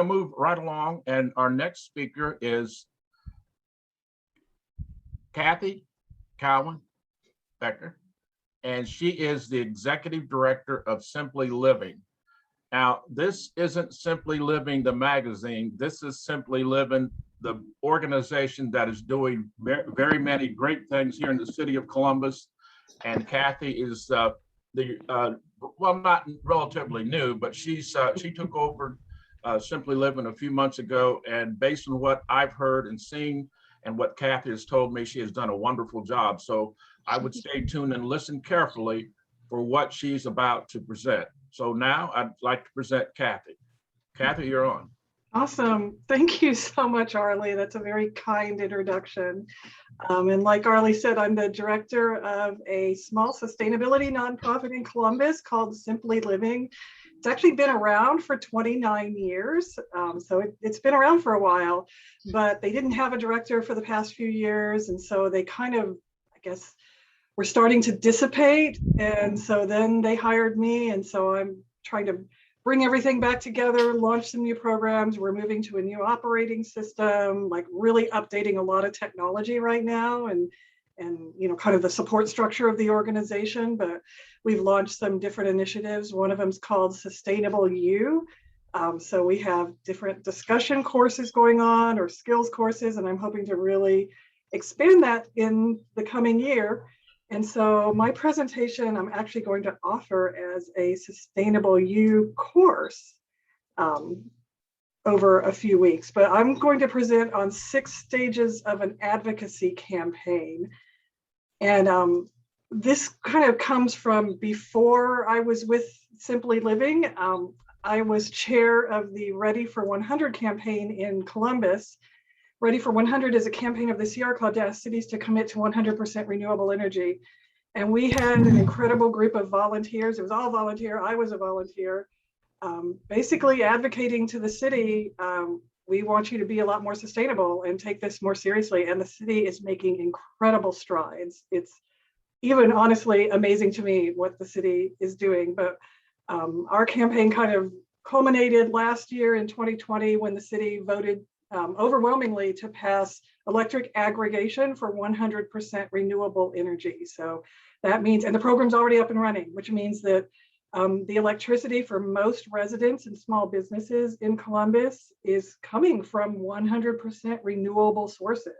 to move right along, and our next speaker is Cathy Cowan Becker, and she is the executive director of Simply Living. Now, this isn't Simply Living, the magazine. This is Simply Living, the organization that is doing very many great things here in the city of Columbus. And Cathy is well, not relatively new, but she took over Simply Living a few months ago. And based on what I've heard and seen and what Cathy has told me, she has done a wonderful job. So I would stay tuned and listen carefully for what she's about to present. So now I'd like to present Cathy. Cathy, you're on. Awesome. Thank you so much, Arlie. That's a very kind introduction. And like Arlie said, I'm the director of a small sustainability nonprofit in Columbus called Simply Living. It's actually been around for 29 years. So it's been around for a while, but they didn't have a director for the past few years. And so they kind of, I guess, were starting to dissipate. And so then they hired me. And so I'm trying to bring everything back together, launch some new programs. We're moving to a new operating system, like really updating a lot of technology right now and you know, kind of the support structure of the organization. But we've launched some different initiatives. One of them is called Sustainable You. So we have different discussion courses going on or skills courses, and I'm hoping to really expand that in the coming year. And so my presentation, I'm actually going to offer as a Sustainable You course over a few weeks, but I'm going to present on 6 stages of an advocacy campaign. And this kind of comes from before I was with Simply Living. I was chair of the Ready for 100 campaign in Columbus. Ready for 100 is a campaign of the Sierra Club to ask cities to commit to 100% renewable energy. And we had an incredible group of volunteers. It was all volunteer. I was a volunteer, basically advocating to the city, we want you to be a lot more sustainable and take this more seriously. And the city is making incredible strides. It's even honestly amazing to me what the city is doing. But our campaign kind of culminated last year in 2020 when the city voted overwhelmingly to pass electric aggregation for 100% renewable energy. So that means, and the program's already up and running, which means that the electricity for most residents and small businesses in Columbus is coming from 100% renewable sources.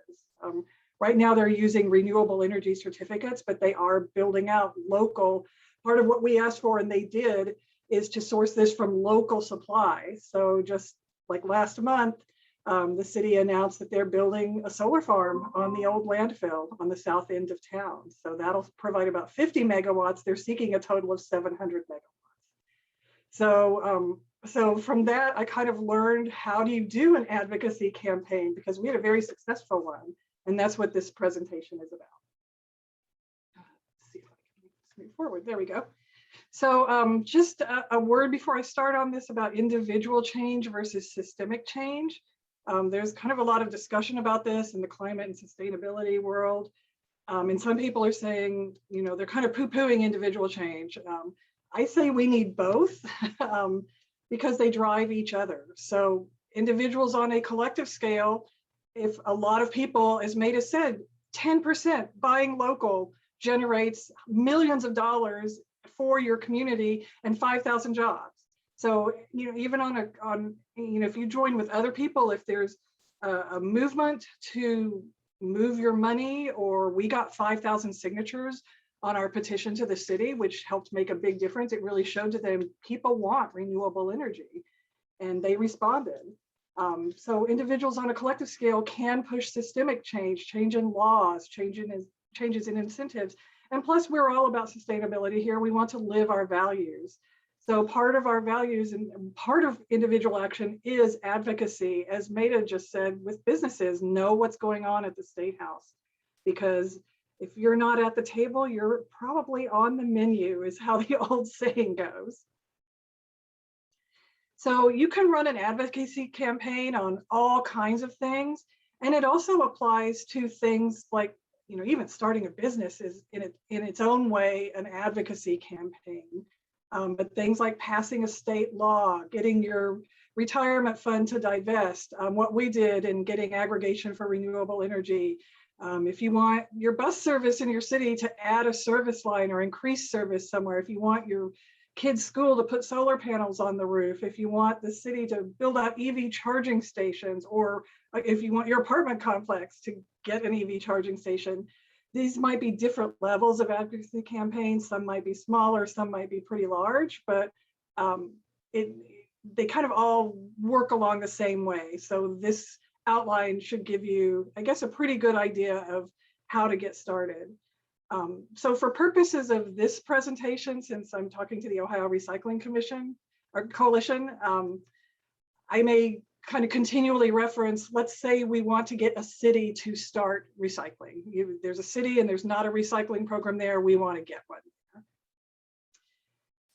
Right now they're using renewable energy certificates, but they are building out local. Part of what we asked for, and they did, is to source this from local supply. So just like last month, the city announced that they're building a solar farm on the old landfill on the south end of town. So that'll provide about 50 megawatts. They're seeking a total of 700 megawatts. So from that, I kind of learned how do you do an advocacy campaign, because we had a very successful one. And that's what this presentation is about. Let's see if I can move forward. There we go. So just a word before I start on this about individual change versus systemic change. There's kind of a lot of discussion about this in the climate and sustainability world. And some people are saying, you know, they're kind of poo-pooing individual change. I say we need both because they drive each other. So individuals on a collective scale, if a lot of people, as Maida said, 10% buying local generates millions of dollars for your community and 5,000 jobs. So, you know, even you know, if you join with other people, if there's a movement to move your money, or we got 5,000 signatures on our petition to the city, which helped make a big difference. It really showed to them people want renewable energy, and they responded. So individuals on a collective scale can push systemic change in laws, changes in incentives. And plus, we're all about sustainability here. We want to live our values. So part of our values and part of individual action is advocacy. As Maida just said, with businesses, know what's going on at the State House. Because if you're not at the table, you're probably on the menu, is how the old saying goes. So you can run an advocacy campaign on all kinds of things. And it also applies to things like, you know, even starting a business is in its own way an advocacy campaign. But things like passing a state law, getting your retirement fund to divest, what we did in getting aggregation for renewable energy. If you want your bus service in your city to add a service line or increase service somewhere, if you want your kids' school to put solar panels on the roof, if you want the city to build out EV charging stations, or if you want your apartment complex to get an EV charging station, these might be different levels of advocacy campaigns. Some might be smaller, some might be pretty large, but they kind of all work along the same way. So this outline should give you, I guess, a pretty good idea of how to get started. So for purposes of this presentation, since I'm talking to the Ohio Recycling Commission or Coalition, I may kind of continually reference, let's say we want to get a city to start recycling. There's a city and there's not a recycling program there, we want to get one.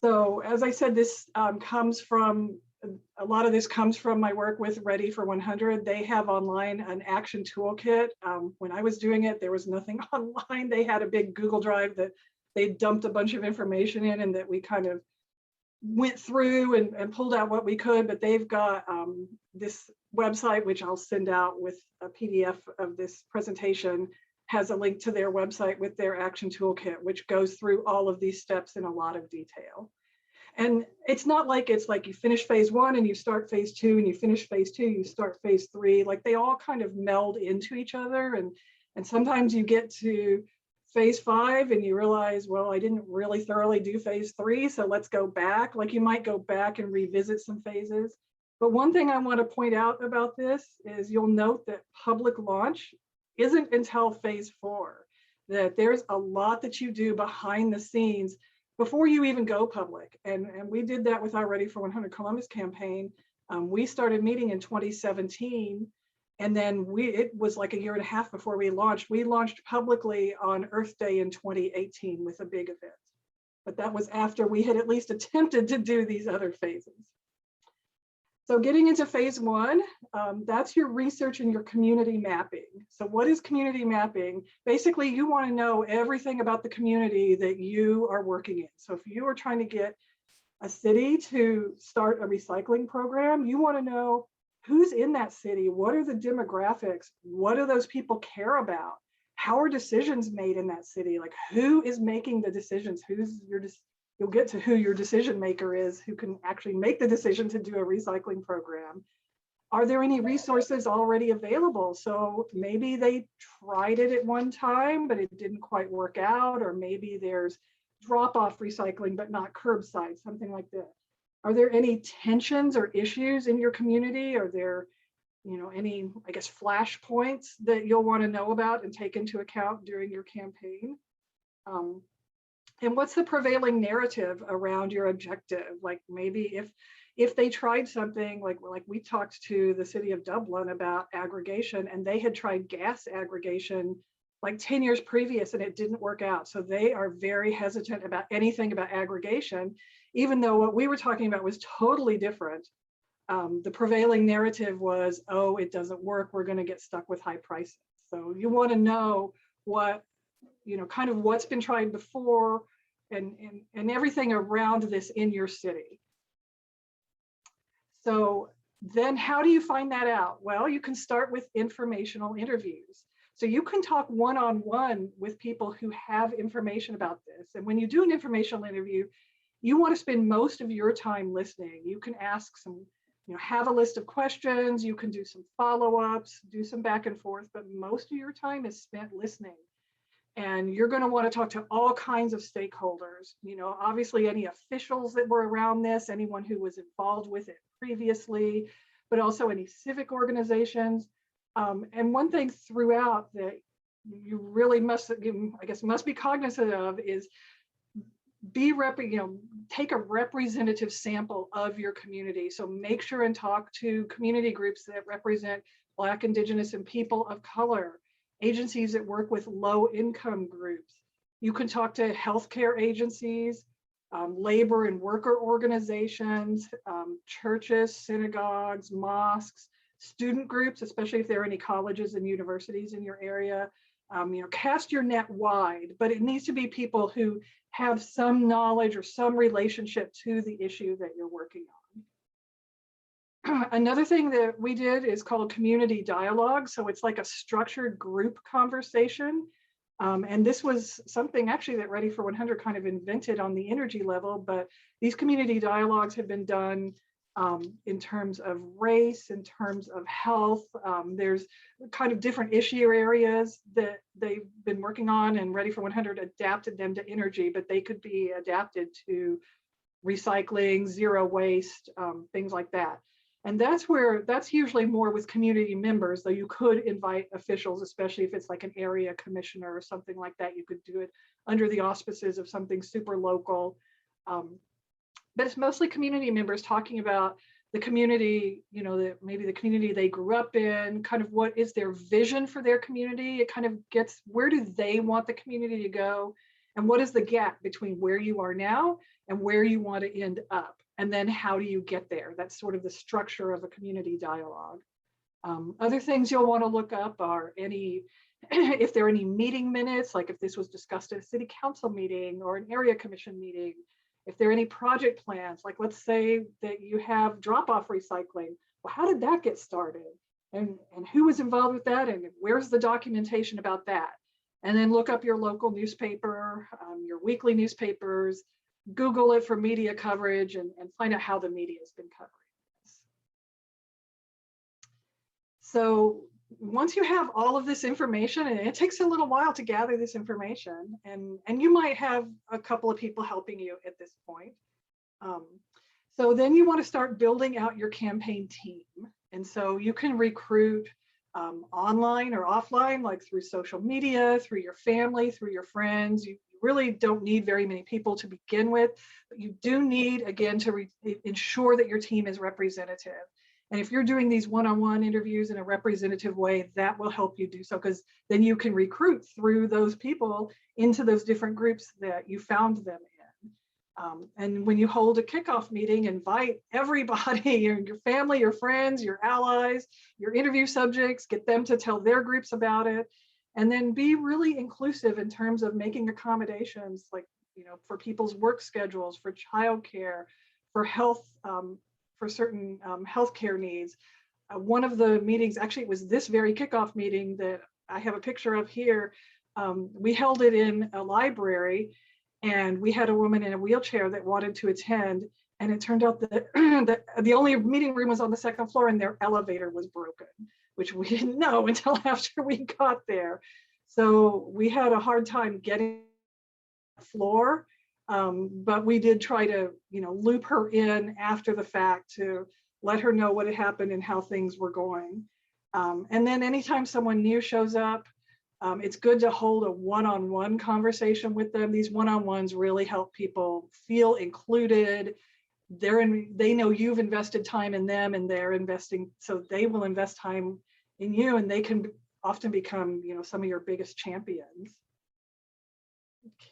So as I said, this comes from, a lot of this comes from my work with Ready for 100. They have online an action toolkit. When I was doing it, there was nothing online. They had a big Google Drive that they dumped a bunch of information in, and that we kind of went through and pulled out what we could. But they've got this website, which I'll send out with a PDF of this presentation, has a link to their website with their action toolkit, which goes through all of these steps in a lot of detail. And it's not like it's like you finish phase 1 and you start phase 2, and you finish phase 2, you start phase 3. Like they all kind of meld into each other. And sometimes you get to phase 5 and you realize, well, I didn't really thoroughly do phase 3, so let's go back. Like you might go back and revisit some phases. But one thing I want to point out about this is you'll note that public launch isn't until phase 4, that there's a lot that you do behind the scenes before you even go public. And we did that with our Ready for 100 Columbus campaign. We started meeting in 2017, and then it was like a year and a half before we launched. We launched publicly on Earth Day in 2018 with a big event. But that was after we had at least attempted to do these other phases. So getting into phase 1, that's your research and your community mapping. So what is community mapping? Basically, you want to know everything about the community that you are working in. So if you are trying to get a city to start a recycling program, you want to know who's in that city, what are the demographics, what do those people care about, how are decisions made in that city, like who is making the decisions, you'll get to who your decision maker is, who can actually make the decision to do a recycling program. Are there any resources already available? So maybe they tried it at one time, but it didn't quite work out, or maybe there's drop-off recycling, but not curbside, something like that. Are there any tensions or issues in your community? Are there, any, I guess, flashpoints that you'll want to know about and take into account during your campaign? And what's the prevailing narrative around your objective? Like maybe if they tried something like we talked to the city of Dublin about aggregation, and they had tried gas aggregation like 10 years previous and it didn't work out. So they are very hesitant about anything about aggregation, even though what we were talking about was totally different. The prevailing narrative was, oh, it doesn't work, we're going to get stuck with high prices. So you want to know what, kind of what's been tried before and everything around this in your city. So then how do you find that out? Well, you can start with informational interviews. So you can talk one-on-one with people who have information about this. And when you do an informational interview, you want to spend most of your time listening. You can ask some, have a list of questions, you can do some follow-ups, do some back and forth, but most of your time is spent listening. And you're going to want to talk to all kinds of stakeholders, obviously any officials that were around this, anyone who was involved with it previously, but also any civic organizations. And one thing throughout that you really must be cognizant of is take a representative sample of your community. So make sure and talk to community groups that represent Black, Indigenous, and people of color, agencies that work with low income groups. You can talk to healthcare agencies, labor and worker organizations, churches, synagogues, mosques, student groups, especially if there are any colleges and universities in your area. Cast your net wide, but it needs to be people who have some knowledge or some relationship to the issue that you're working Another thing that we did is called community dialogue. So it's like a structured group conversation. And this was something actually that Ready for 100 kind of invented on the energy level, but these community dialogues have been done in terms of race, in terms of health. There's kind of different issue areas that they've been working on, and Ready for 100 adapted them to energy, but they could be adapted to recycling, zero waste, things like that. And that's usually more with community members, though you could invite officials, especially if it's like an area commissioner or something like that. You could do it under the auspices of something super local. But it's mostly community members talking about the community, maybe the community they grew up in, kind of what is their vision for their community. It kind of gets, where do they want the community to go? And what is the gap between where you are now and where you want to end up? And then how do you get there? That's sort of the structure of a community dialogue. Other things you'll want to look up are if there are any meeting minutes, like if this was discussed at a city council meeting or an area commission meeting, if there are any project plans, like let's say that you have drop-off recycling. Well, how did that get started? And who was involved with that? And where's the documentation about that? And then look up your local newspaper, your weekly newspapers, Google it for media coverage, and find out how the media has been covering this. So once you have all of this information, and it takes a little while to gather this information, and you might have a couple of people helping you at this point. So then you want to start building out your campaign team. And so you can recruit online or offline, like through social media, through your family, through your friends. You really don't need very many people to begin with, but you do need, again, to ensure that your team is representative. And if you're doing these one-on-one interviews in a representative way, that will help you do so, because then you can recruit through those people into those different groups that you found them in. And when you hold a kickoff meeting, invite everybody, your family, your friends, your allies, your interview subjects, get them to tell their groups about it. And then be really inclusive in terms of making accommodations, like, for people's work schedules, for childcare, for health, for certain healthcare needs. One of the meetings, actually it was this very kickoff meeting that I have a picture of here. We held it in a library, and we had a woman in a wheelchair that wanted to attend. And it turned out that the only meeting room was on the second floor, and their elevator was broken, which we didn't know until after we got there. So we had a hard time getting the floor, but we did try to, loop her in after the fact to let her know what had happened and how things were going. And then anytime someone new shows up, it's good to hold a one-on-one conversation with them. These one-on-ones really help people feel included. They know you've invested time in them, and they're investing, so they will invest time in you, and they can often become, some of your biggest champions. Okay.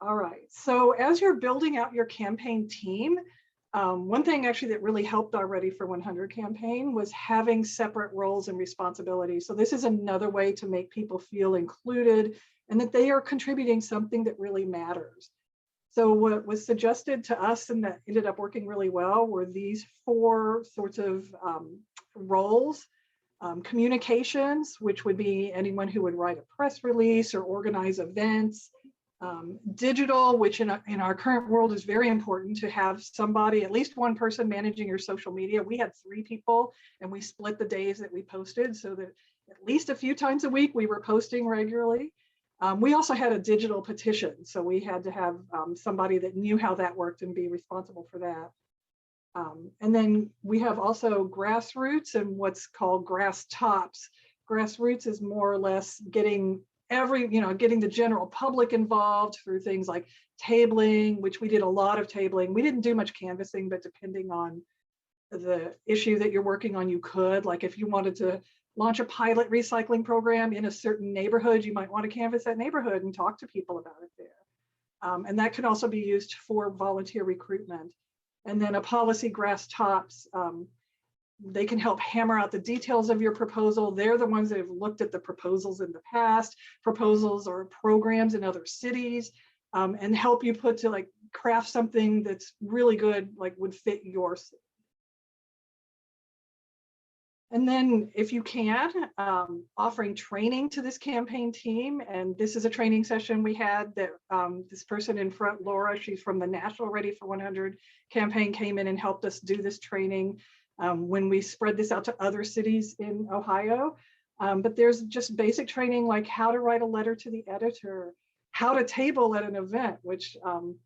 All right, so as you're building out your campaign team, one thing actually that really helped our Ready for 100 campaign was having separate roles and responsibilities. So this is another way to make people feel included and that they are contributing something that really matters. So what was suggested to us, and that ended up working really well, were these 4 sorts of roles. Communications, which would be anyone who would write a press release or organize events. Digital, which in our current world is very important to have somebody, at least one person, managing your social media. We had 3 people, and we split the days that we posted so that at least a few times a week we were posting regularly. We also had a digital petition, so we had to have somebody that knew how that worked and be responsible for that. And then we have also grassroots and what's called grass tops. Grassroots is more or less getting getting the general public involved through things like tabling, which we did a lot of tabling. We didn't do much canvassing, but depending on the issue that you're working on, you could. Like if you wanted to launch a pilot recycling program in a certain neighborhood, you might want to canvass that neighborhood and talk to people about it there. And that can also be used for volunteer recruitment. And then a policy grass tops, they can help hammer out the details of your proposal. They're the ones that have looked at the proposals in the past, proposals or programs in other cities. and help you put to like craft something that's really good, like would fit your city. And then if you can, offering training to this campaign team. And this is a training session we had that this person in front, Laura, she's from the National Ready for 100 campaign, came in and helped us do this training when we spread this out to other cities in Ohio. But there's just basic training like how to write a letter to the editor, how to table at an event, which,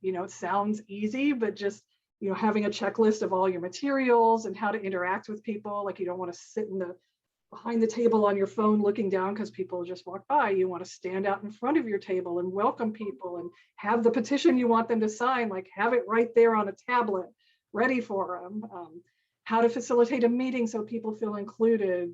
you know, it sounds easy, but just, you know, having a checklist of all your materials and how to interact with people. Like you don't want to sit behind the table on your phone looking down because people just walk by. You want to stand out in front of your table and welcome people and have the petition you want them to sign, like have it right there on a tablet ready for them. How to facilitate a meeting so people feel included.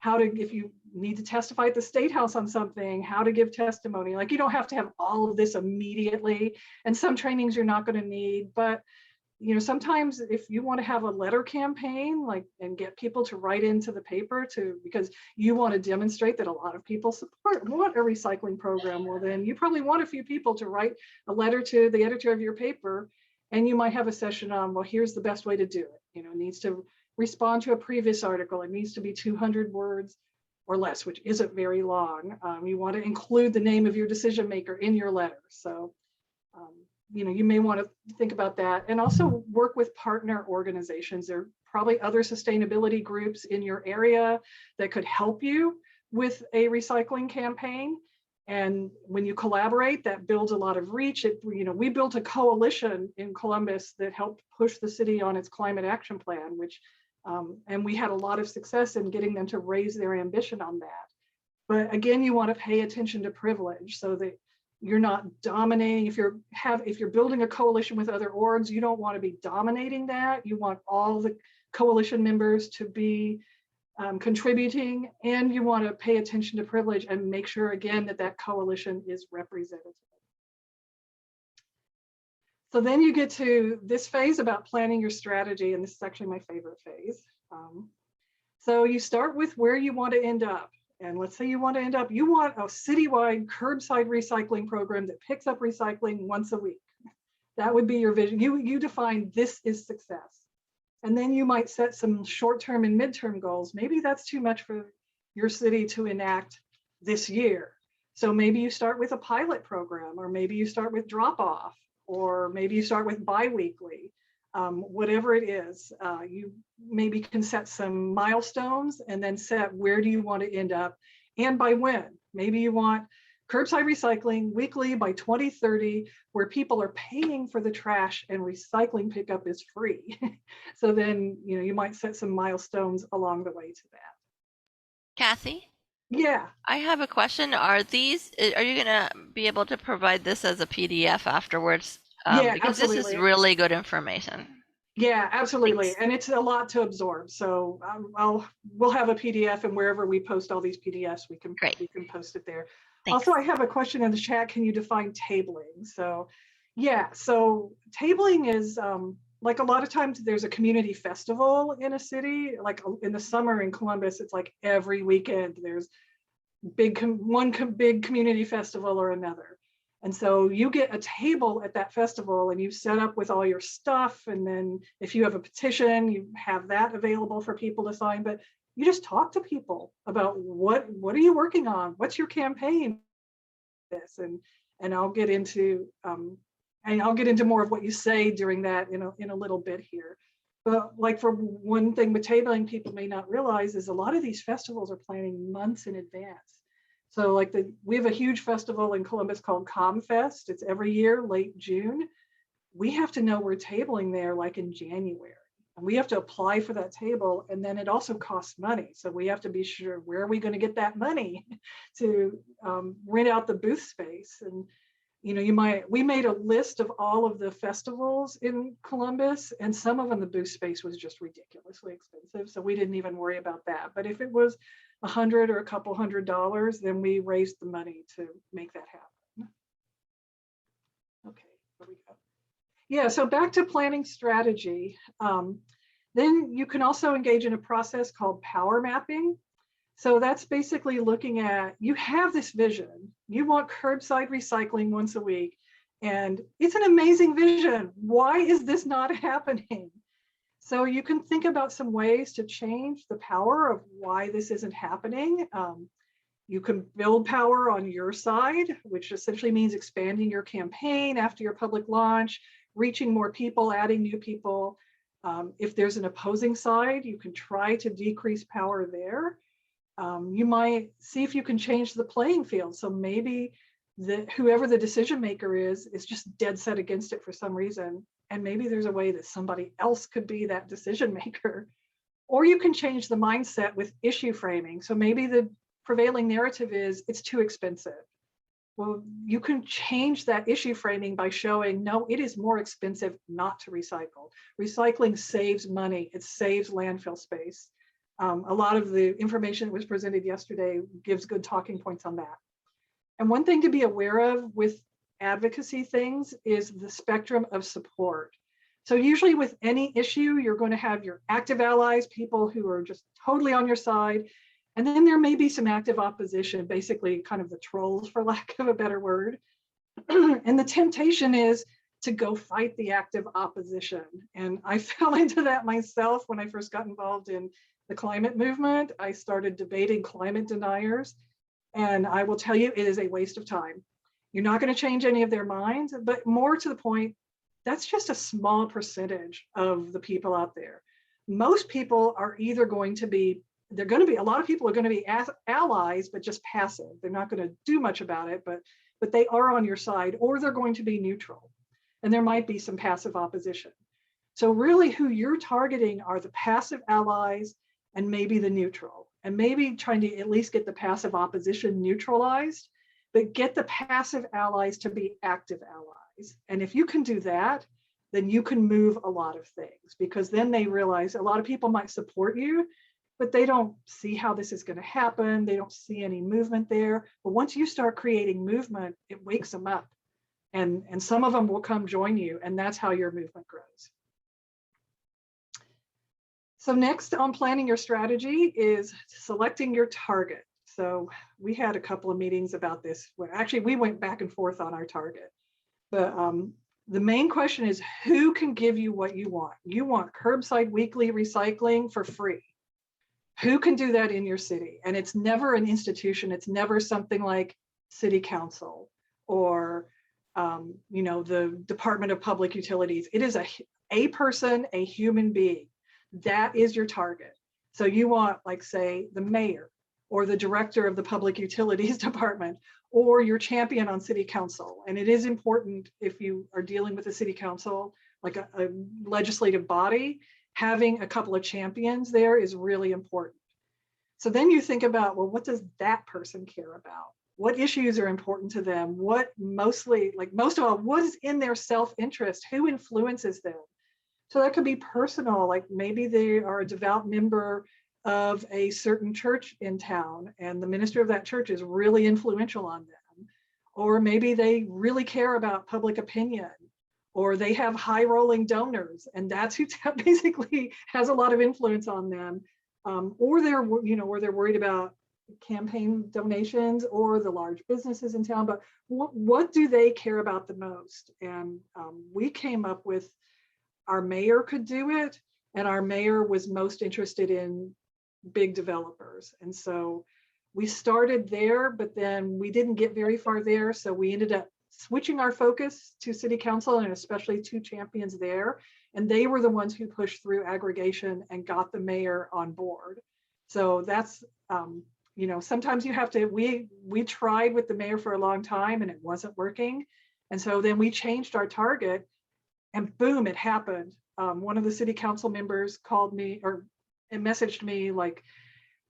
How to, if you need to testify at the State House on something, how to give testimony. Like you don't have to have all of this immediately. And some trainings you're not going to need, but you know, sometimes if you want to have a letter campaign, like, and get people to write into the paper because you want to demonstrate that a lot of people want a recycling program, well, then you probably want a few people to write a letter to the editor of your paper. And you might have a session on, well, here's the best way to do it. You know, it needs to respond to a previous article. It needs to be 200 words or less, which isn't very long. You want to include the name of your decision maker in your letter. So, you know, you may want to think about that, and also work with partner organizations. There are probably other sustainability groups in your area that could help you with a recycling campaign. And when you collaborate, that builds a lot of reach. You know, we built a coalition in Columbus that helped push the city on its climate action plan, which, and we had a lot of success in getting them to raise their ambition on that. But again, you want to pay attention to privilege so that you're not dominating. If you're building a coalition with other orgs, you don't want to be dominating that. You want all the coalition members to be contributing, and you want to pay attention to privilege and make sure again that coalition is representative. So then you get to this phase about planning your strategy, and this is actually my favorite phase. So you start with where you want to end up. And let's say you want a citywide curbside recycling program that picks up recycling once a week. That would be your vision. You define this is success. And then you might set some short-term and midterm goals. Maybe that's too much for your city to enact this year. So maybe you start with a pilot program, or maybe you start with drop-off, or maybe you start with bi-weekly. Whatever it is, you maybe can set some milestones and then set where do you want to end up and by when. Maybe you want curbside recycling weekly by 2030, where people are paying for the trash and recycling pickup is free. So then, you know, you might set some milestones along the way to that. Cathy? Yeah. I have a question. Are you going to be able to provide this as a PDF afterwards? Yeah, because absolutely. This is really good information. Yeah, absolutely. Thanks. And it's a lot to absorb. So we'll have a PDF, and wherever we post all these PDFs, we can post it there. Thanks. Also, I have a question in the chat. Can you define tabling? So yeah, so tabling is like a lot of times there's a community festival in a city, like in the summer in Columbus, it's like every weekend there's one big community festival or another. And so you get a table at that festival and you set up with all your stuff. And then if you have a petition, you have that available for people to sign. But you just talk to people about what are you working on? What's your campaign? And I'll get into more of what you say during that in a little bit here. But like for one thing with tabling, people may not realize is a lot of these festivals are planning months in advance. So like we have a huge festival in Columbus called ComFest. It's every year, late June. We have to know we're tabling there like in January. And we have to apply for that table, and then it also costs money. So we have to be sure, where are we going to get that money to rent out the booth space? And you know, we made a list of all of the festivals in Columbus, and some of them the booth space was just ridiculously expensive. So we didn't even worry about that. But if it was $100 or a couple $100, then we raised the money to make that happen. Okay, here we go. Yeah, so back to planning strategy. Then you can also engage in a process called power mapping. So that's basically looking at, you have this vision. You want curbside recycling once a week. And it's an amazing vision. Why is this not happening? So you can think about some ways to change the power of why this isn't happening. You can build power on your side, which essentially means expanding your campaign after your public launch, reaching more people, adding new people. If there's an opposing side, you can try to decrease power there. You might see if you can change the playing field. So maybe whoever the decision maker is just dead set against it for some reason. And maybe there's a way that somebody else could be that decision maker. Or you can change the mindset with issue framing. So maybe the prevailing narrative is it's too expensive. Well, you can change that issue framing by showing, no, it is more expensive not to recycle. Recycling saves money, it saves landfill space. A lot of the information that was presented yesterday gives good talking points on that. And one thing to be aware of with advocacy things is the spectrum of support. So usually with any issue, you're going to have your active allies, people who are just totally on your side. And then there may be some active opposition, basically kind of the trolls, for lack of a better word. And the temptation is to go fight the active opposition. And I fell into that myself when I first got involved in the climate movement. I started debating climate deniers. And I will tell you, it is a waste of time. You're not going to change any of their minds, but more to the point, that's just a small percentage of the people out there. Most people are either going to be, a lot of people are going to be allies, but just passive. They're not going to do much about it, but they are on your side, or they're going to be neutral. And there might be some passive opposition. So really who you're targeting are the passive allies and maybe the neutral, and maybe trying to at least get the passive opposition neutralized, but get the passive allies to be active allies. And if you can do that, then you can move a lot of things, because then they realize a lot of people might support you, but they don't see how this is going to happen. They don't see any movement there. But once you start creating movement, it wakes them up. And some of them will come join you, and that's how your movement grows. So next on planning your strategy is selecting your target. So we had a couple of meetings about this. Actually, we went back and forth on our target. But the main question is, who can give you what you want? You want curbside weekly recycling for free. Who can do that in your city? And it's never an institution. It's never something like city council or the Department of Public Utilities. It is a person, a human being. That is your target. So you want, like, say, the mayor or the director of the Public Utilities Department, or your champion on city council. And it is important, if you are dealing with a city council, like a legislative body, having a couple of champions there is really important. So then you think about, well, what does that person care about? What issues are important to them? What most of all, what is in their self-interest? Who influences them? So that could be personal, like maybe they are a devout member of a certain church in town, and the minister of that church is really influential on them. Or maybe they really care about public opinion, or they have high rolling donors, and that's who basically has a lot of influence on them. Or they're worried about campaign donations or the large businesses in town, but what do they care about the most? And we came up with, our mayor could do it, and our mayor was most interested in big developers. And so we started there, but then we didn't get very far there. So we ended up switching our focus to city council, and especially two champions there. And they were the ones who pushed through aggregation and got the mayor on board. So that's, sometimes you have to, we tried with the mayor for a long time and it wasn't working. And so then we changed our target, and boom, it happened. One of the city council members called me and messaged me like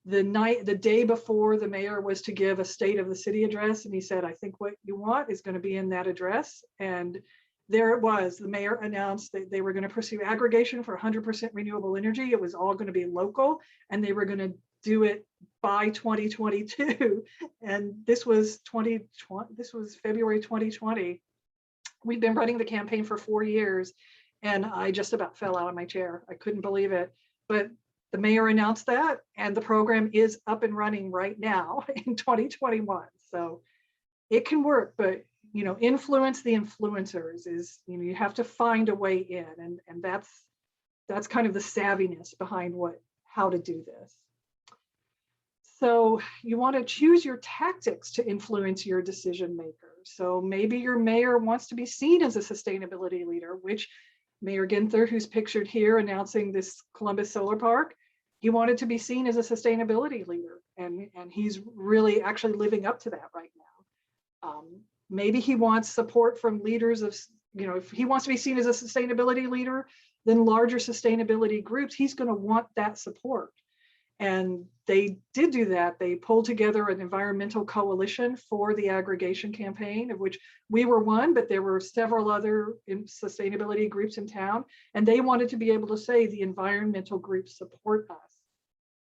the day before the mayor was to give a state of the city address. And he said, I think what you want is going to be in that address. And there it was. The mayor announced that they were going to pursue aggregation for 100% renewable energy. It was all going to be local, and they were going to do it by 2022. And this was February 2020. We've been running the campaign for 4 years, and I just about fell out of my chair. I couldn't believe it. But the mayor announced that, and the program is up and running right now in 2021. So it can work, but influence the influencers is, you have to find a way in, and that's kind of the savviness behind how to do this. So you want to choose your tactics to influence your decision makers. So maybe your mayor wants to be seen as a sustainability leader, which Mayor Ginther, who's pictured here announcing this Columbus Solar Park, he wanted to be seen as a sustainability leader, and he's really actually living up to that right now. Maybe he wants support from leaders of, if he wants to be seen as a sustainability leader, then larger sustainability groups, he's going to want that support. And they did do that. They pulled together an environmental coalition for the aggregation campaign, of which we were one, but there were several other sustainability groups in town. And they wanted to be able to say the environmental groups support us.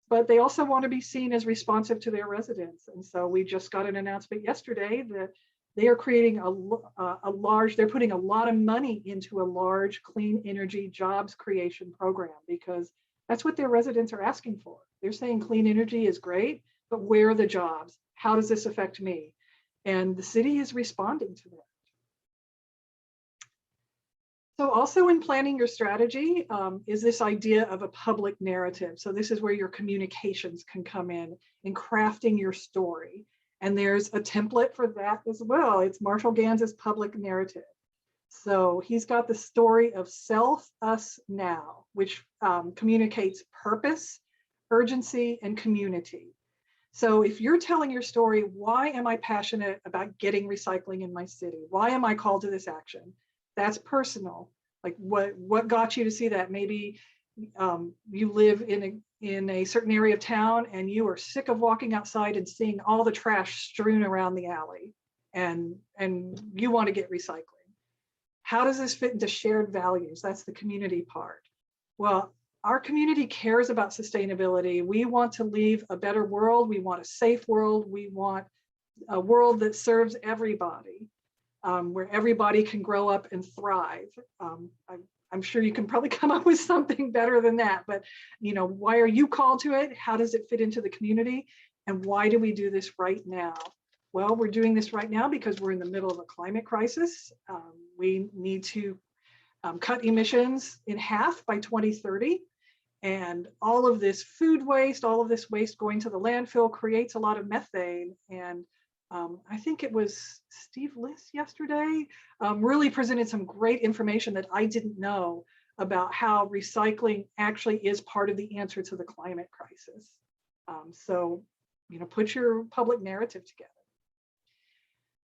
But they also want to be seen as responsive to their residents. And so we just got an announcement yesterday that they are creating they're putting a lot of money into a large clean energy jobs creation program, because that's what their residents are asking for. They're saying clean energy is great, but where are the jobs? How does this affect me? And the city is responding to that. So also in planning your strategy is this idea of a public narrative. So this is where your communications can come in crafting your story. And there's a template for that as well. It's Marshall Ganz's public narrative. So he's got the story of self, us, now, which communicates purpose, urgency, and community. So if you're telling your story, why am I passionate about getting recycling in my city? Why am I called to this action? That's personal. Like what got you to see that? Maybe you live in a certain area of town and you are sick of walking outside and seeing all the trash strewn around the alley, and you want to get recycling. How does this fit into shared values? That's the community part. Well, our community cares about sustainability. We want to leave a better world. We want a safe world. We want a world that serves everybody, where everybody can grow up and thrive. I'm sure you can probably come up with something better than that, but why are you called to it? How does it fit into the community? And why do we do this right now? Well, we're doing this right now because we're in the middle of a climate crisis. We need to cut emissions in half by 2030. And all of this food waste, all of this waste going to the landfill creates a lot of methane. And I think it was Steve Liss yesterday really presented some great information that I didn't know about how recycling actually is part of the answer to the climate crisis. So, put your public narrative together.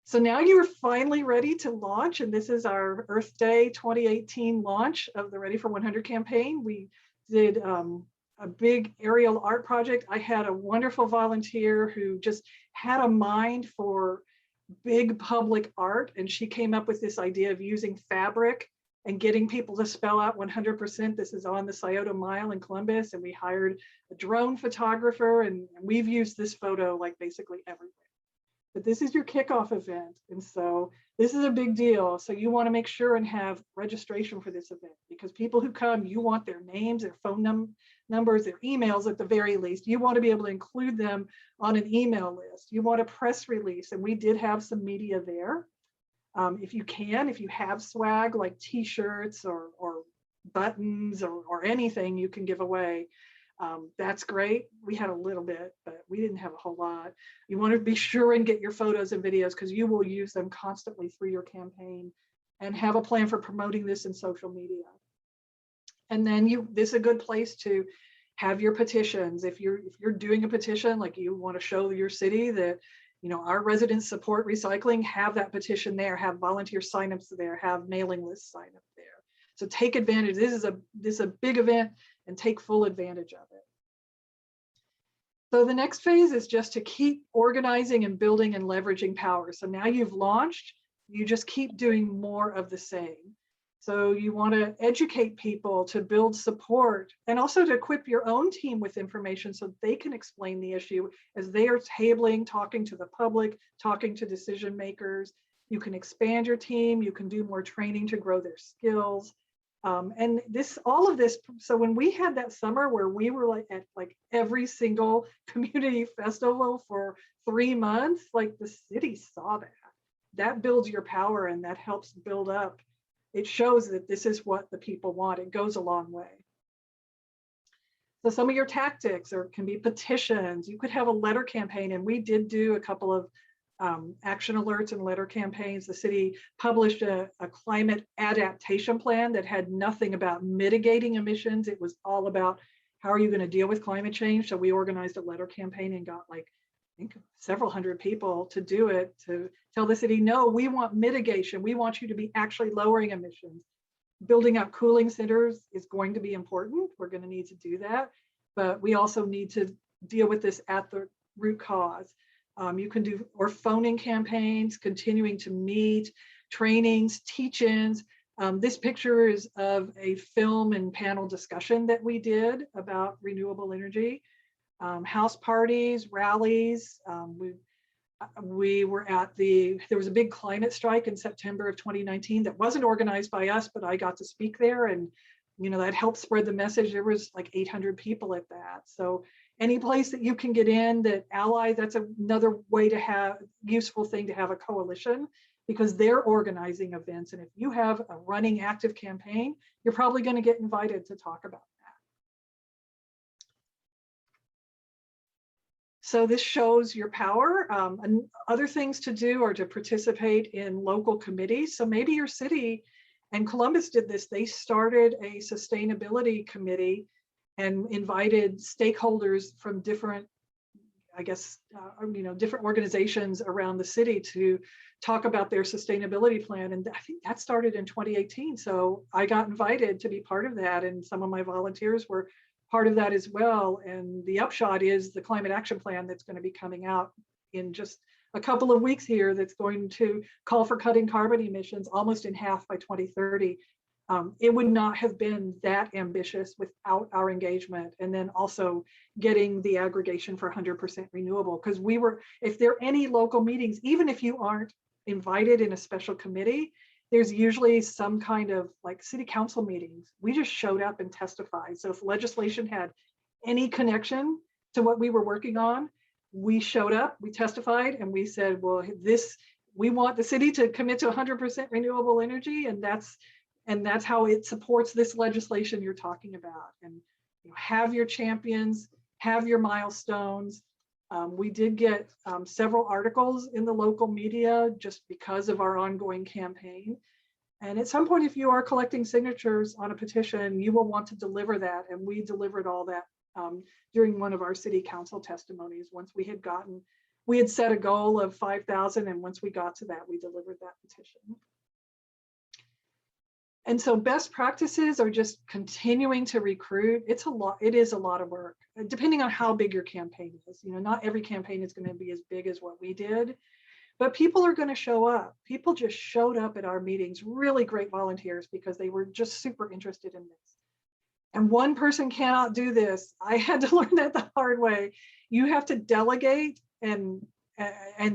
So now you're finally ready to launch, and this is our Earth Day 2018 launch of the Ready for 100 campaign. We did a big aerial art project. I had a wonderful volunteer who just had a mind for big public art, and she came up with this idea of using fabric and getting people to spell out 100%. This is on the Scioto Mile in Columbus, and we hired a drone photographer, and we've used this photo like basically everywhere. But this is your kickoff event, and so this is a big deal. So you want to make sure and have registration for this event, because people who come, you want their names, their phone numbers, their emails at the very least. You want to be able to include them on an email list. You want a press release, and we did have some media there. If you have swag like t-shirts or buttons or anything you can give away, that's great. We had a little bit, but we didn't have a whole lot. You want to be sure and get your photos and videos, because you will use them constantly through your campaign, and have a plan for promoting this in social media. And then this is a good place to have your petitions. If you're doing a petition, like you want to show your city that our residents support recycling, have that petition there, have volunteer signups there, have mailing list sign up there. So take advantage. This is a big event, and take full advantage of it. So the next phase is just to keep organizing and building and leveraging power. So now you've launched, you just keep doing more of the same. So you want to educate people to build support, and also to equip your own team with information so they can explain the issue as they are tabling, talking to the public, talking to decision makers. You can expand your team, you can do more training to grow their skills. And all of this, so when we had that summer where we were at every single community festival for 3 months, the city saw that. that builds your power, and that helps build up. It shows that this is what the people want. It goes a long way. So some of your tactics can be petitions. You could have a letter campaign, and we did do a couple of action alerts and letter campaigns. The city published a climate adaptation plan that had nothing about mitigating emissions. It was all about how are you going to deal with climate change. So we organized a letter campaign and got, like, I think several hundred people to do it, to tell the city, no, we want mitigation. We want you to be actually lowering emissions. Building up cooling centers is going to be important. We're going to need to do that, but we also need to deal with this at the root cause. You can do phoning campaigns, continuing to meet, trainings, teach-ins. This picture is of a film and panel discussion that we did about renewable energy. House parties, rallies. We were at there was a big climate strike in September of 2019 that wasn't organized by us, but I got to speak there, and that helped spread the message. There was like 800 people at that. So any place that you can get in that ally, that's another way to have useful thing to have a coalition, because they're organizing events. And if you have a running active campaign, you're probably going to get invited to talk about that. So this shows your power. And other things to do are to participate in local committees. So maybe your city, and Columbus did this, they started a sustainability committee and invited stakeholders from different, I guess, different organizations around the city to talk about their sustainability plan. And I think that started in 2018. So I got invited to be part of that, and some of my volunteers were part of that as well. And the upshot is the climate action plan that's going to be coming out in just a couple of weeks here, that's going to call for cutting carbon emissions almost in half by 2030. It would not have been that ambitious without our engagement, and then also getting the aggregation for 100% renewable. Because if there are any local meetings, even if you aren't invited in a special committee, there's usually some kind of like city council meetings. We just showed up and testified. So if legislation had any connection to what we were working on, we showed up, we testified, and we said, well, we want the city to commit to 100% renewable energy, and that's how it supports this legislation you're talking about. And have your champions, have your milestones. We did get several articles in the local media just because of our ongoing campaign. And at some point, if you are collecting signatures on a petition, you will want to deliver that. And we delivered all that during one of our city council testimonies. Once we had set a goal of 5,000, and once we got to that, we delivered that petition. And so best practices are just continuing to recruit. It is a lot of work, depending on how big your campaign is. Not every campaign is going to be as big as what we did, but people are going to show up. People just showed up at our meetings, really great volunteers, because they were just super interested in this. And one person cannot do this. I had to learn that the hard way. You have to delegate and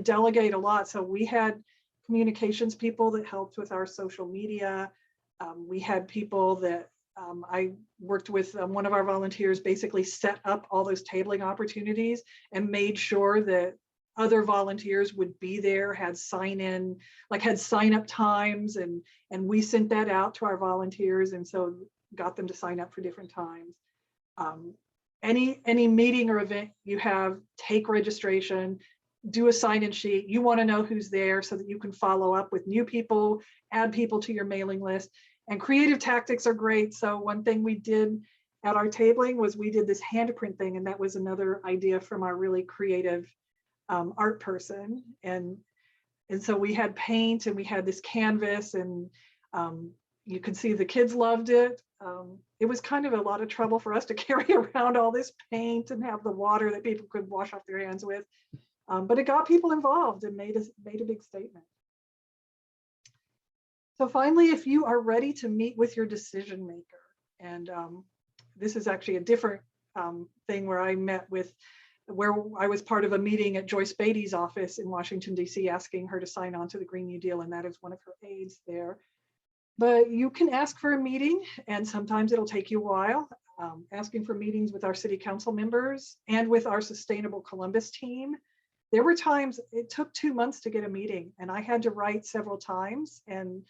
delegate a lot. So we had communications people that helped with our social media. We had people that I worked with. One of our volunteers basically set up all those tabling opportunities and made sure that other volunteers would be there, had sign up times, and we sent that out to our volunteers, and so got them to sign up for different times. Any meeting or event you have, take registration, do a sign-in sheet. You want to know who's there so that you can follow up with new people, add people to your mailing list. And creative tactics are great. So one thing we did at our tabling was we did this handprint thing, and that was another idea from our really creative art person. And so we had paint, and we had this canvas, and you could see the kids loved it. It was kind of a lot of trouble for us to carry around all this paint and have the water that people could wash off their hands with. But it got people involved and made a big statement. So finally, if you are ready to meet with your decision maker, and this is actually a different thing where I was part of a meeting at Joyce Beatty's office in Washington, D.C., asking her to sign on to the Green New Deal, and that is one of her aides there. But you can ask for a meeting, and sometimes it'll take you a while. Asking for meetings with our city council members and with our Sustainable Columbus team. there were times it took 2 months to get a meeting, and I had to write several times. And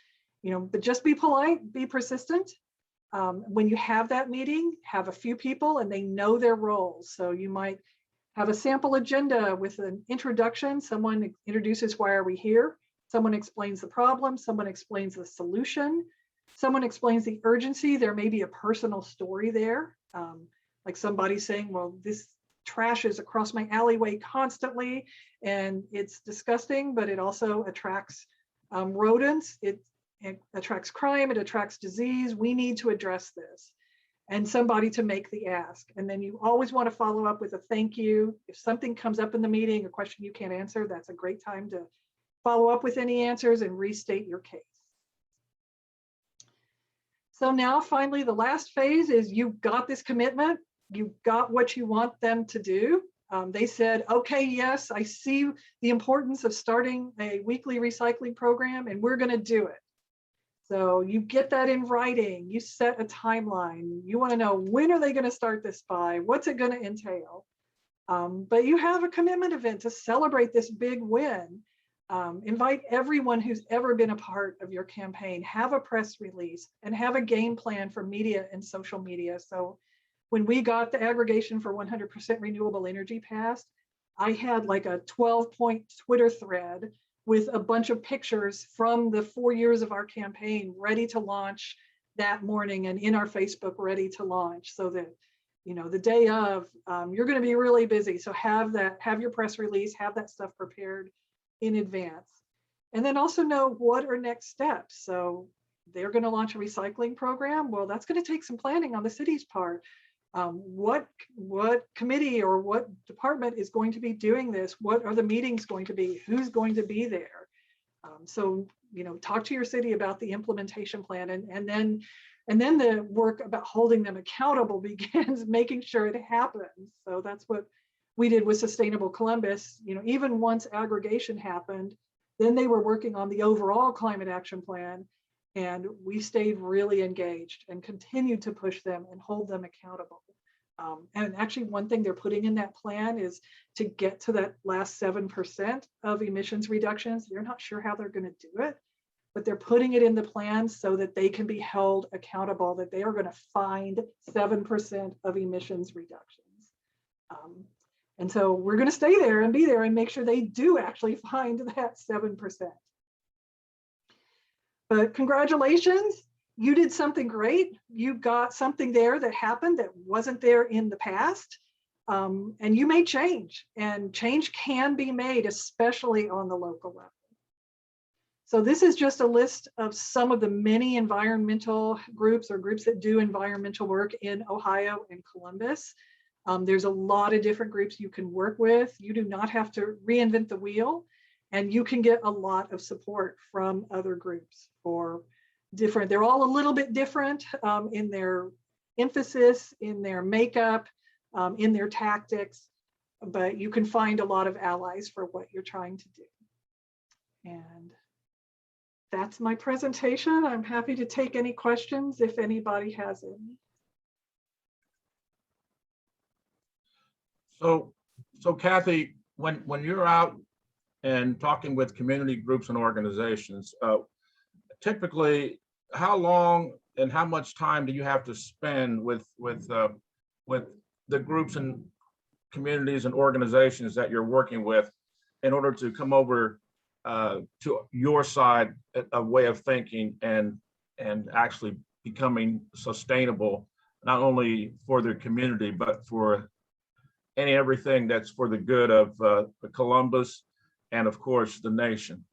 but just be polite, be persistent. When you have that meeting, have a few people and they know their roles. So you might have a sample agenda with an introduction. Someone introduces why are we here. Someone explains the problem. Someone explains the solution. Someone explains the urgency. There may be a personal story there. Like somebody saying, well, this trash is across my alleyway constantly and it's disgusting, but it also attracts rodents. It attracts crime, it attracts disease. We need to address this. And somebody to make the ask. And then you always want to follow up with a thank you. If something comes up in the meeting, a question you can't answer, that's a great time to follow up with any answers and restate your case. So now finally, the last phase is you've got this commitment, you've got what you want them to do. They said, okay, yes, I see the importance of starting a weekly recycling program and we're going to do it. So you get that in writing, you set a timeline, you want to know when are they going to start this by, what's it going to entail? But you have a commitment event to celebrate this big win. Invite everyone who's ever been a part of your campaign, have a press release, and have a game plan for media and social media. So when we got the aggregation for 100% renewable energy passed, I had like a 12-point Twitter thread with a bunch of pictures from the 4 years of our campaign ready to launch that morning and in our Facebook ready to launch, so that the day of, you're going to be really busy. So have your press release, have that stuff prepared in advance. And then also know what are next steps. So they're going to launch a recycling program. Well, that's going to take some planning on the city's part. What committee or what department is going to be doing this? What are the meetings going to be? Who's going to be there? So talk to your city about the implementation plan, and then the work about holding them accountable begins, making sure it happens. So that's what we did with Sustainable Columbus. Even once aggregation happened, then they were working on the overall climate action plan. And we stayed really engaged and continued to push them and hold them accountable. And actually, one thing they're putting in that plan is to get to that last 7% of emissions reductions. They're not sure how they're going to do it, but they're putting it in the plan so that they can be held accountable, that they are going to find 7% of emissions reductions. And so we're going to stay there and be there and make sure they do actually find that 7%. But congratulations, you did something great. You got something there that happened that wasn't there in the past. And you made change, and change can be made, especially on the local level. So this is just a list of some of the many environmental groups or groups that do environmental work in Ohio and Columbus. There's a lot of different groups you can work with. You do not have to reinvent the wheel. And you can get a lot of support from other groups for different, they're all a little bit different in their emphasis, in their makeup, in their tactics, but you can find a lot of allies for what you're trying to do. And that's my presentation. I'm happy to take any questions if anybody has any. So Cathy, when you're out and talking with community groups and organizations, typically, how long and how much time do you have to spend with the groups and communities and organizations that you're working with in order to come over to your side, a way of thinking and actually becoming sustainable, not only for their community, but for everything that's for the good of Columbus and of course the nation?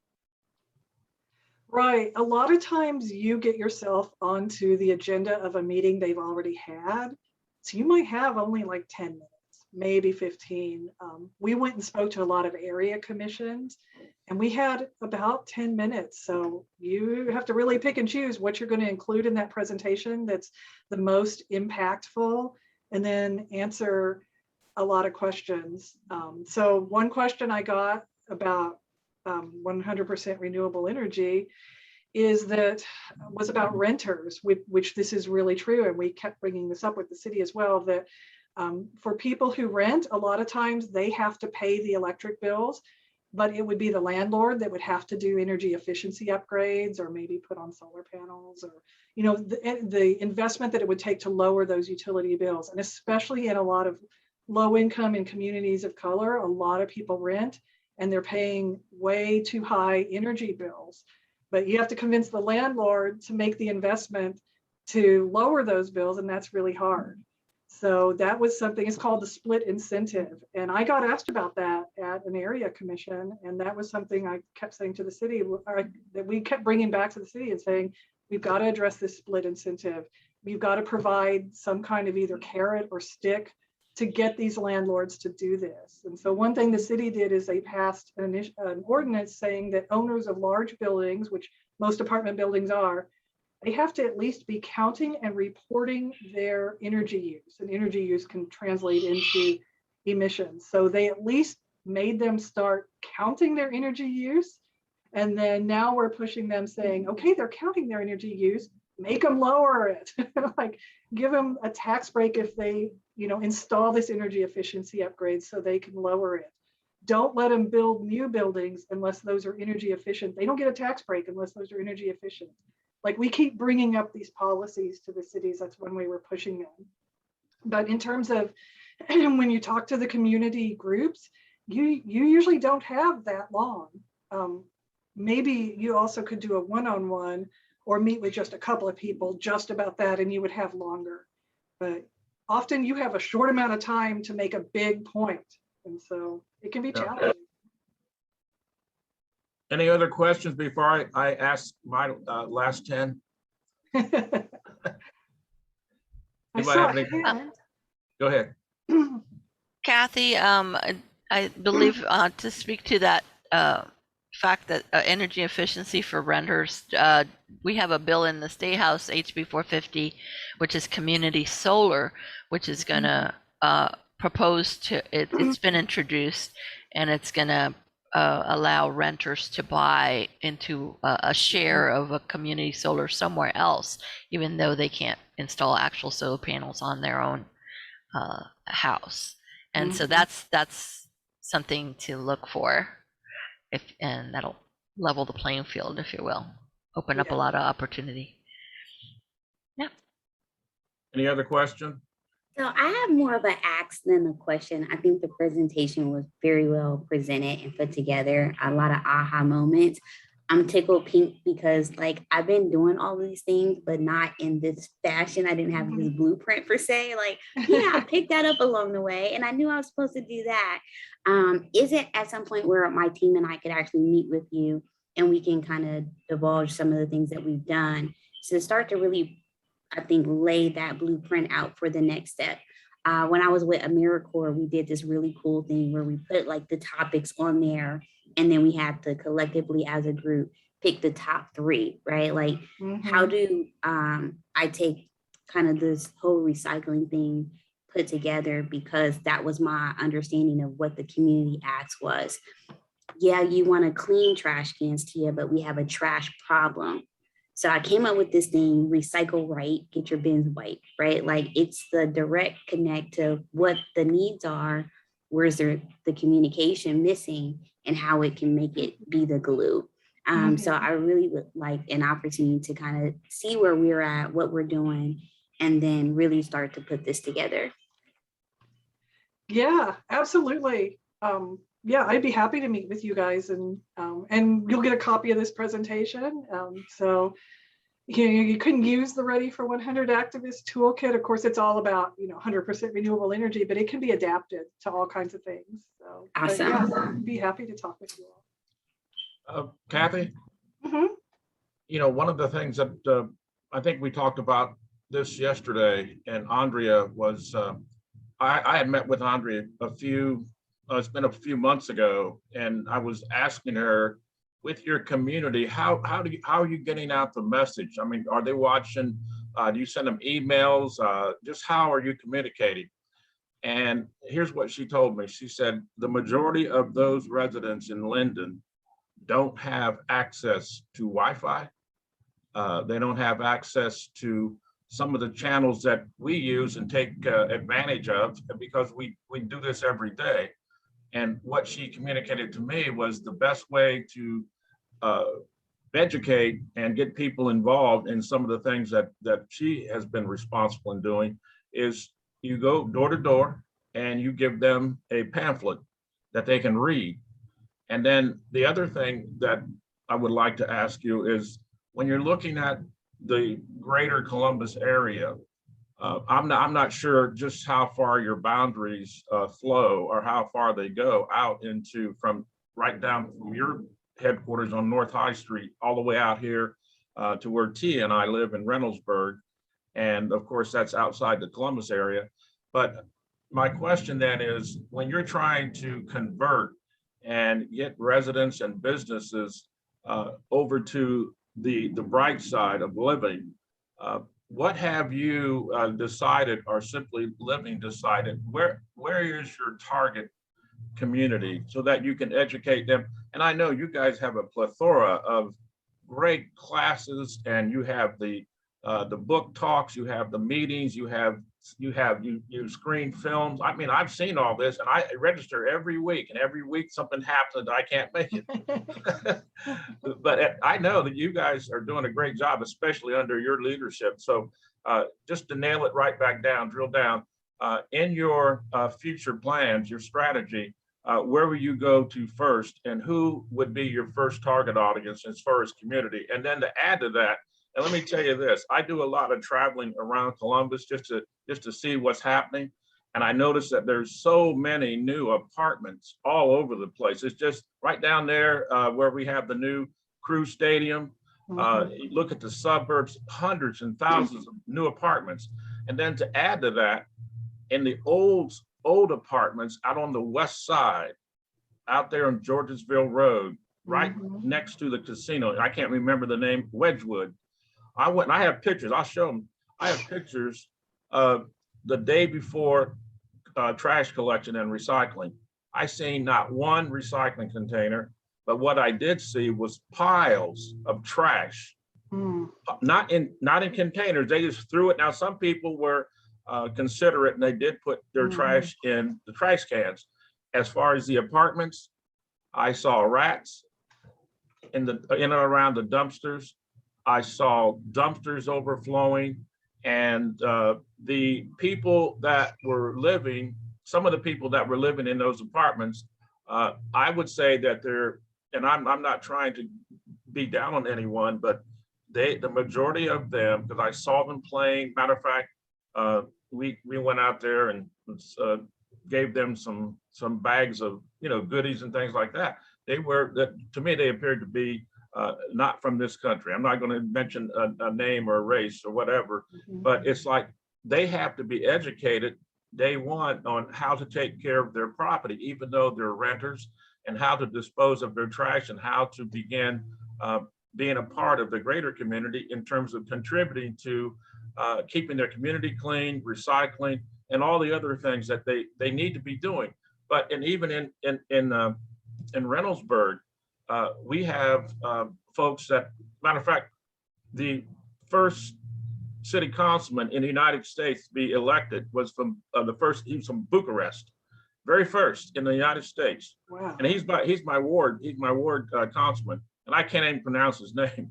Right. A lot of times you get yourself onto the agenda of a meeting they've already had. So you might have only like 10 minutes, maybe 15. We went and spoke to a lot of area commissions and we had about 10 minutes. So you have to really pick and choose what you're going to include in that presentation that's the most impactful, and then answer a lot of questions. So one question I got about 100% renewable energy was about renters, which this is really true. And we kept bringing this up with the city as well, that For people who rent, a lot of times they have to pay the electric bills, but it would be the landlord that would have to do energy efficiency upgrades or maybe put on solar panels, or, you know, the investment that it would take to lower those utility bills. And especially in a lot of low income and communities of color, a lot of people rent and they're paying way too high energy bills. But you have to convince the landlord to make the investment to lower those bills, and that's really hard. So that was something, it's called the split incentive. And I got asked about that at an area commission. And that was something I kept saying to the city, that we kept bringing back to the city and saying, we've got to address this split incentive. We've got to provide some kind of either carrot or stick to get these landlords to do this. And so one thing the city did is they passed an ordinance saying that owners of large buildings, which most apartment buildings are, they have to at least be counting and reporting their energy use, and energy use can translate into emissions. So they at least made them start counting their energy use. And then now we're pushing them saying, okay, they're counting their energy use, make them lower it. Like give them a tax break if they, you know, install this energy efficiency upgrade so they can lower it. Don't let them build new buildings unless those are energy efficient. They don't get a tax break unless those are energy efficient. Like we keep bringing up these policies to the cities. That's one way we're pushing them. But in terms of when you talk to the community groups, you usually don't have that long. Maybe you also could do a one-on-one or meet with just a couple of people just about that, and you would have longer. But often you have a short amount of time to make a big point. And so it can be challenging. Any other questions before I ask my last 10? I Anybody saw have a any- hand. Go ahead. Cathy, I believe to speak to that fact that energy efficiency for renters, we have a bill in the State House, HB 450, which is community solar, which is going to propose to, it's been introduced, and it's going to allow renters to buy into a share of a community solar somewhere else, even though they can't install actual solar panels on their own house. And so that's something to look for, and that'll level the playing field, if you will, open up a lot of opportunity. Yeah. Any other question? So I have more of an ask than a question. I think the presentation was very well presented and put together. A lot of aha moments. I'm tickled pink because like I've been doing all these things, but not in this fashion. I didn't have this blueprint per se. Like, yeah, I picked that up along the way and I knew I was supposed to do that. Is it at some point where my team and I could actually meet with you and we can kind of divulge some of the things that we've done to start to really, I think, lay that blueprint out for the next step? When I was with AmeriCorps, we did this really cool thing where we put like the topics on there, and then we had to collectively as a group pick the top 3, right? Like how do I take kind of this whole recycling thing put together, because that was my understanding of what the community ask was. Yeah, you want to clean trash cans, Tia, but we have a trash problem. So I came up with this thing, recycle right, get your bins white, right? Like it's the direct connect to what the needs are, where's the communication missing, and how it can make it be the glue. So I really would like an opportunity to kind of see where we're at, what we're doing, and then really start to put this together. Yeah, absolutely. Yeah, I'd be happy to meet with you guys, and you'll get a copy of this presentation. So you can use the Ready for 100 Activist Toolkit. Of course, it's all about 100% renewable energy, but it can be adapted to all kinds of things. So awesome. Yeah, I'd be happy to talk with you all. Cathy, one of the things that I think we talked about this yesterday, and Andrea was, I had met with Andrea it's been a few months ago, and I was asking her, with your community, how are you getting out the message? I mean, are they watching? Do you send them emails? Just how are you communicating? And here's what she told me. She said the majority of those residents in Linden don't have access to Wi-Fi. They don't have access to some of the channels that we use and take advantage of, because we do this every day. And what she communicated to me was the best way to educate and get people involved in some of the things that she has been responsible in doing is you go door to door and you give them a pamphlet that they can read. And then the other thing that I would like to ask you is, when you're looking at the greater Columbus area, I'm not sure just how far your boundaries flow or how far they go out into, from right down from your headquarters on North High Street all the way out here to where T and I live in Reynoldsburg. And of course, that's outside the Columbus area. But my question then is, when you're trying to convert and get residents and businesses over to the bright side of living, what have you decided, or Simply Living decided, where is your target community so that you can educate them? And I know you guys have a plethora of great classes, and you have the book talks, you have the meetings, you screen films. I mean, I've seen all this, and I register every week, and every week something happens and I can't make it. But I know that you guys are doing a great job, especially under your leadership. So just to nail it right back down, drill down, in your future plans, your strategy, where will you go to first, and who would be your first target audience as far as community? And then to add to that, and let me tell you this, I do a lot of traveling around Columbus just to see what's happening. And I noticed that there's so many new apartments all over the place. It's just right down there where we have the new Crew Stadium. You look at the suburbs, hundreds and thousands of new apartments. And then to add to that, in the old apartments out on the west side, out there on Georgesville Road, right next to the casino, I can't remember the name, Wedgwood. I went and I have pictures, I'll show them. I have pictures of the day before trash collection and recycling. I seen not one recycling container, but what I did see was piles of trash, not in containers. They just threw it. Now, some people were considerate and they did put their trash in the trash cans. As far as the apartments, I saw rats in and around the dumpsters. I saw dumpsters overflowing, and the people that were living, some of the people that were living in those apartments, I would say that they're, and I'm not trying to be down on anyone, but the majority of them, because I saw them playing. Matter of fact, we went out there and gave them some bags of goodies and things like that. To me, they appeared to be not from this country. I'm not going to mention a name or a race or whatever, but it's like they have to be educated day one on how to take care of their property, even though they're renters, and how to dispose of their trash, and how to begin being a part of the greater community in terms of contributing to keeping their community clean, recycling, and all the other things that they need to be doing. But even in Reynoldsburg, we have folks that, matter of fact, the first city councilman in the United States to be elected was from he was from Bucharest, very first in the United States. Wow. And he's my ward councilman, and I can't even pronounce his name.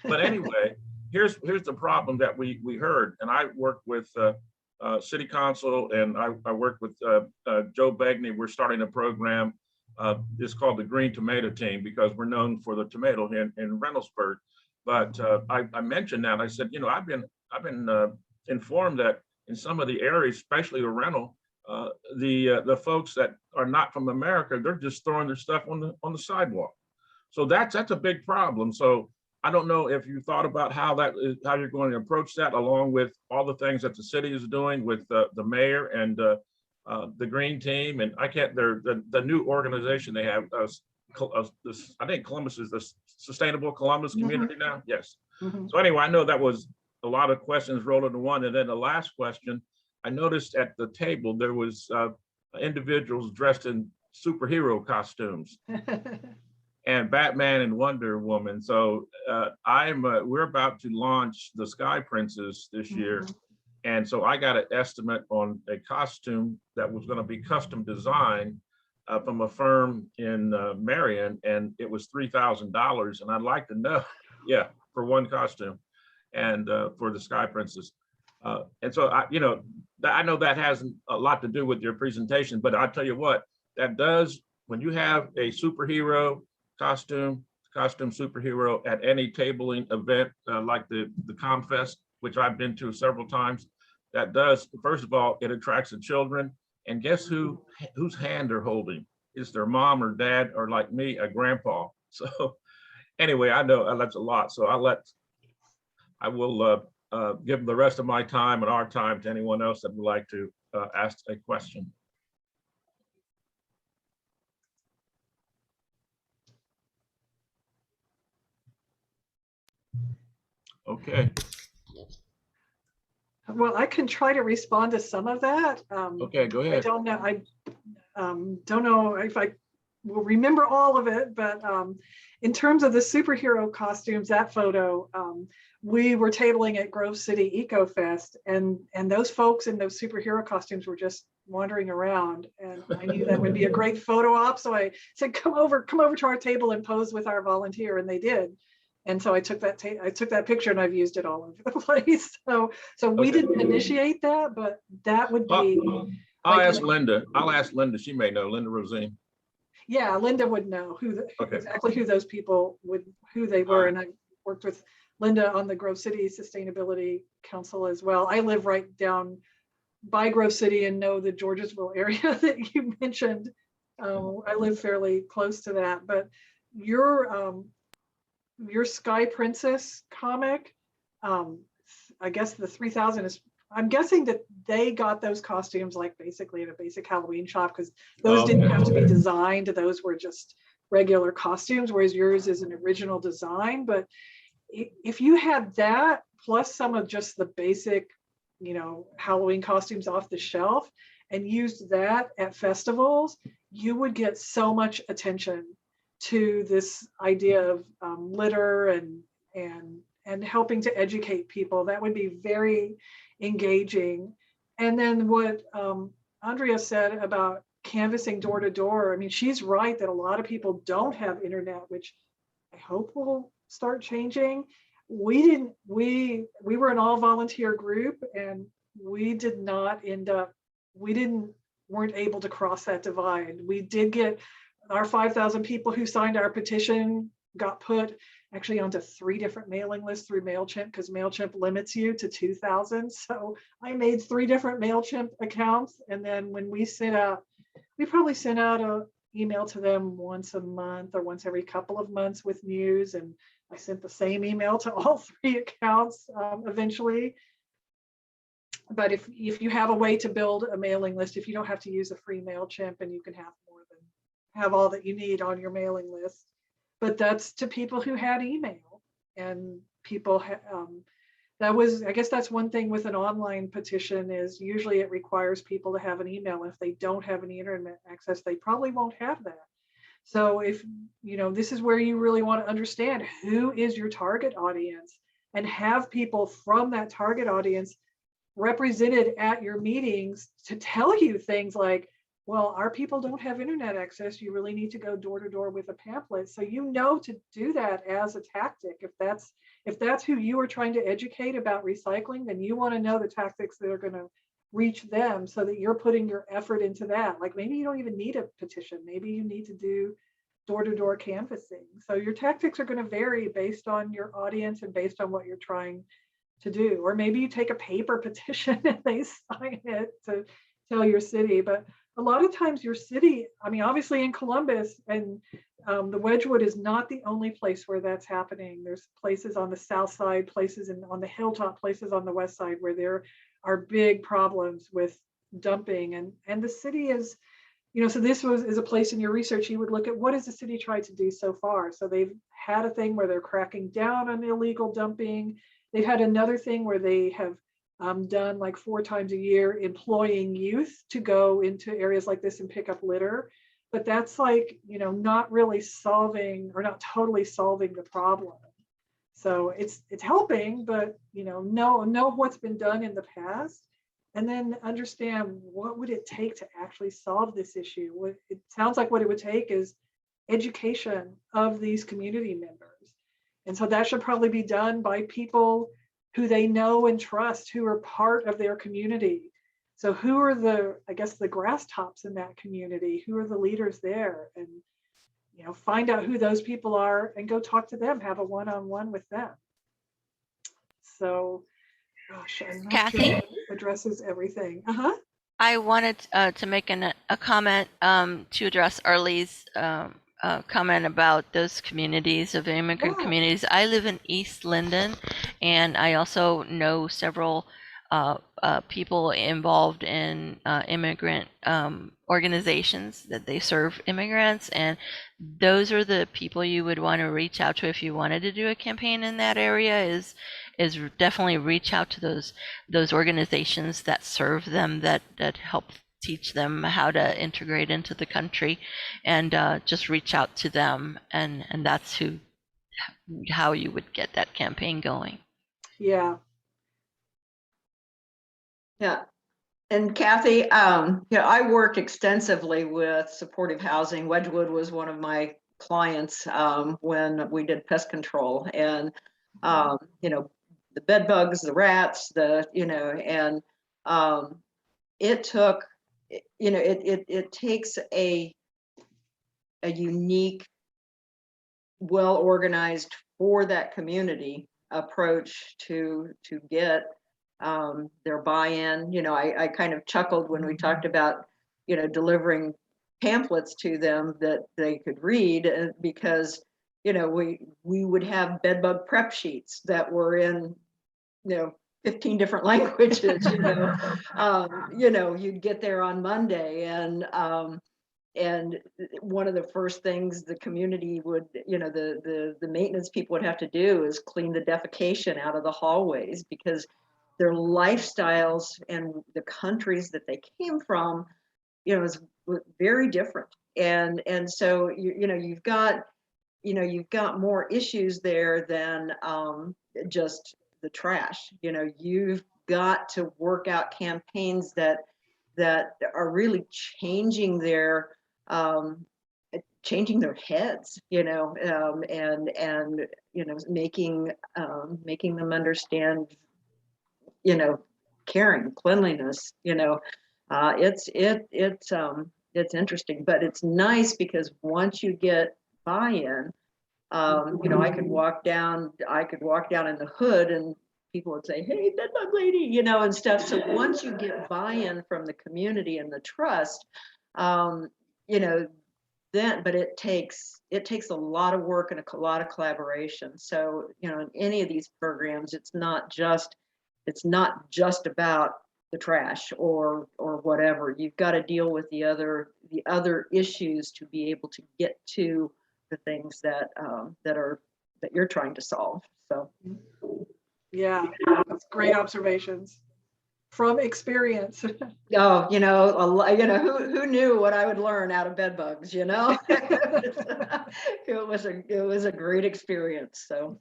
But anyway, here's the problem that we heard, and I worked with city council, and I worked with Joe Begney. We're starting a program. It's called the Green Tomato Team, because we're known for the tomato in Reynoldsburg. But I mentioned that. I said, I've been informed that in some of the areas, especially the rental, the folks that are not from America, they're just throwing their stuff on the sidewalk. So that's a big problem. So I don't know if you thought about how you're going to approach that, along with all the things that the city is doing with the mayor and the green team. And the new organization they have, I think Columbus is the Sustainable Columbus Community now. Yes. So anyway, I know that was a lot of questions rolled into one. And then the last question, I noticed at the table there was individuals dressed in superhero costumes. and Batman and Wonder Woman. So we're about to launch the Sky Princess this year. Mhm. And so I got an estimate on a costume that was going to be custom designed from a firm in Marion, and it was $3,000. And I'd like to know, yeah, for one costume, and for the Sky Princess. And so I know that has a lot to do with your presentation, but I'll tell you what, that does, when you have a superhero costume superhero at any tabling event like the ComFest, which I've been to several times, that does, first of all, it attracts the children. And guess whose hand they're holding? It's their mom or dad, or like me, a grandpa. So anyway, I know that's a lot. So I will give the rest of my time and our time to anyone else that would like to ask a question. Okay. Well, I can try to respond to some of that. Okay, go ahead. I don't know. I don't know if I will remember all of it, but in terms of the superhero costumes, that photo, we were tabling at Grove City Eco Fest, and those folks in those superhero costumes were just wandering around, and I knew that would be a great photo op. So I said, come over to our table and pose with our volunteer, and they did. And so I took that picture, and I've used it all over the place. So we Okay. didn't initiate that, but that would be. I'll ask Linda. I'll ask Linda. She may know. Linda Rosine. Yeah, Linda would know exactly who those people who they were. And I worked with Linda on the Grove City Sustainability Council as well. I live right down by Grove City and know the Georgesville area that you mentioned. I live fairly close to that, but your Sky Princess comic, I guess the 3,000 is, I'm guessing that they got those costumes like basically at a basic Halloween shop, because those didn't have to be designed. Those were just regular costumes, whereas yours is an original design. But if you had that plus some of just the basic, Halloween costumes off the shelf and used that at festivals, you would get so much attention to this idea of litter and helping to educate people. That would be very engaging. And then what Andrea said about canvassing door to door, I mean, she's right that a lot of people don't have internet, which I hope will start changing. We were an all volunteer group, and we weren't able to cross that divide. We did get our 5,000 people who signed our petition got put actually onto 3 different mailing lists through MailChimp, because MailChimp limits you to 2,000. So I made 3 different MailChimp accounts. And then when we probably sent out an email to them once a month or once every couple of months with news. And I sent the same email to all 3 accounts eventually. But if you have a way to build a mailing list, if you don't have to use a free MailChimp, and you can have all that you need on your mailing list. But that's to people who had email, and people I guess that's one thing with an online petition, is usually it requires people to have an email. If they don't have any internet access, they probably won't have that. So if, this is where you really want to understand who is your target audience, and have people from that target audience represented at your meetings to tell you things like, well, our people don't have internet access. You really need to go door to door with a pamphlet. So to do that as a tactic. If that's who you are trying to educate about recycling, then you want to know the tactics that are going to reach them, so that you're putting your effort into that. Like maybe you don't even need a petition. Maybe you need to do door to door canvassing. So your tactics are going to vary based on your audience and based on what you're trying to do. Or maybe you take a paper petition and they sign it to tell your city. But a lot of times your city, I mean, obviously in Columbus and the Wedgwood is not the only place where that's happening. There's places on the south side, places on the hilltop, places on the west side where there are big problems with dumping. And the city is, so this is a place in your research you would look at, what has the city tried to do so far? So they've had a thing where they're cracking down on illegal dumping. They've had another thing where they have done like 4 times a year, employing youth to go into areas like this and pick up litter. but that's like, not really solving or not totally solving the problem. So it's helping, but know what's been done in the past, and then understand what would it take to actually solve this issue. What it sounds like what it would take is education of these community members. And so that should probably be done by people who they know and trust, who are part of their community. So who are the grass tops in that community? Who are the leaders there? And find out who those people are and go talk to them, have a one-on-one with them. So, gosh, I'm not Cathy? sure that addresses everything. I wanted to make a comment to address Arlie's comment about those communities of immigrant Yeah. communities. I live in East Linden, and I also know several people involved in immigrant organizations that they serve immigrants, and those are the people you would want to reach out to if you wanted to do a campaign in that area. Is definitely reach out to those organizations that serve them, that help teach them how to integrate into the country, and just reach out to them, and that's how you would get that campaign going. Yeah. Yeah. And Cathy, I work extensively with supportive housing. Wedgwood was one of my clients when we did pest control, and the bed bugs, the rats, and it took, it takes a unique, well-organized for that community approach to get their buy-in. I kind of chuckled when we talked about, delivering pamphlets to them that they could read, because, we would have bedbug prep sheets that were in, 15 different languages, you'd get there on Monday, and one of the first things the community would, the maintenance people would have to do is clean the defecation out of the hallways, because their lifestyles and the countries that they came from, is very different. And so you've got more issues there than just the trash. You've got to work out campaigns that are really changing their heads, and making them understand, caring, cleanliness. It's interesting, but it's nice because once you get buy-in, I could walk down in the hood and people would say, "Hey, bedbug lady," and stuff. So once you get buy-in from the community and the trust, but it takes a lot of work and a lot of collaboration. So, in any of these programs, it's not just about the trash or whatever. You've got to deal with the other issues to be able to get to the things that you're trying to solve. So Yeah, that's great observations from experience. Oh, who knew what I would learn out of bed bugs, It was a great experience. So